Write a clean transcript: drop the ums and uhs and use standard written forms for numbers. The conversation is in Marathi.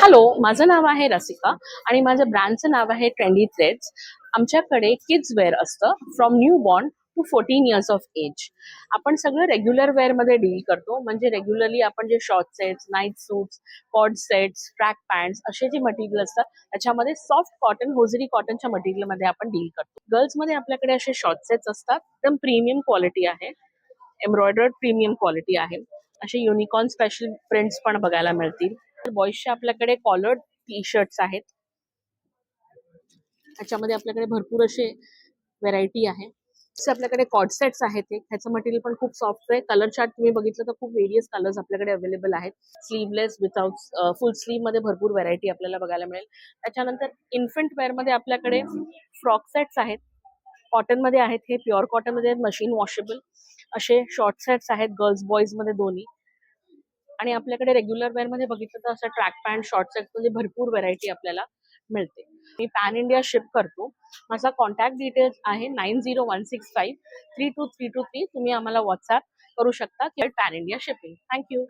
हॅलो, माझं नाव आहे रसिका आणि माझ्या ब्रँडचं नाव आहे ट्रेंडी थ्रेड्स. आमच्याकडे किड्स वेअर असतं from newborn to 14 years of age. आपण सगळं रेग्युलर वेअरमध्ये डील करतो, म्हणजे रेग्युलरली आपण जे short sets, night suits, cord sets, track pants असे जे मटेरियल असतात त्याच्यामध्ये सॉफ्ट कॉटन, होजरी कॉटनच्या मटेरियलमध्ये आपण डील करतो. गर्ल्समध्ये आपल्याकडे असे शॉर्ट सेट्स असतात, एकदम प्रीमियम क्वालिटी आहे, एम्ब्रॉयडर्ड प्रीमियम क्वालिटी आहे. असे युनिकॉर्न स्पेशल प्रिंट्स पण बघायला मिळतील. बॉईजचे आपल्याकडे कॉलर्ड टी शर्ट्स आहेत. त्याच्यामध्ये आपल्याकडे भरपूर असे व्हेरायटी आहे. तसे आपल्याकडे कॉर्ड सेट्स आहेत. ह्याचं मटेरियल पण खूप सॉफ्ट आहे. कलर चार्ट तुम्ही बघितलं तर खूप व्हेरियस कलर्स आपल्याकडे अवेलेबल आहेत. स्लीवलेस, विथआउट फुल स्लीव मध्ये भरपूर व्हेरायटी आपल्याला बघायला मिळेल. त्याच्यानंतर इन्फंट वेअर मध्ये आपल्याकडे फ्रॉक सेट्स आहेत. कॉटन मध्ये आहेत, हे प्युअर कॉटन मध्ये मशीन वॉशेबल असे शॉर्ट सेट्स आहेत, गर्ल्स बॉईज मध्ये दोन्ही. आणि आपल्याकडे रेग्युलर वेअर मध्ये बघितलं तर असं ट्रॅक पॅन्ट, शॉर्ट सेट मध्ये भरपूर व्हरायटी आपल्याला मिळते. मी पॅन इंडिया शिप करतो. माझा कॉन्टॅक्ट डिटेल्स आहे 9016532323. तुम्ही आम्हाला व्हॉट्सअप करू शकता किंवा पॅन इंडिया शिपिंग. थँक्यू.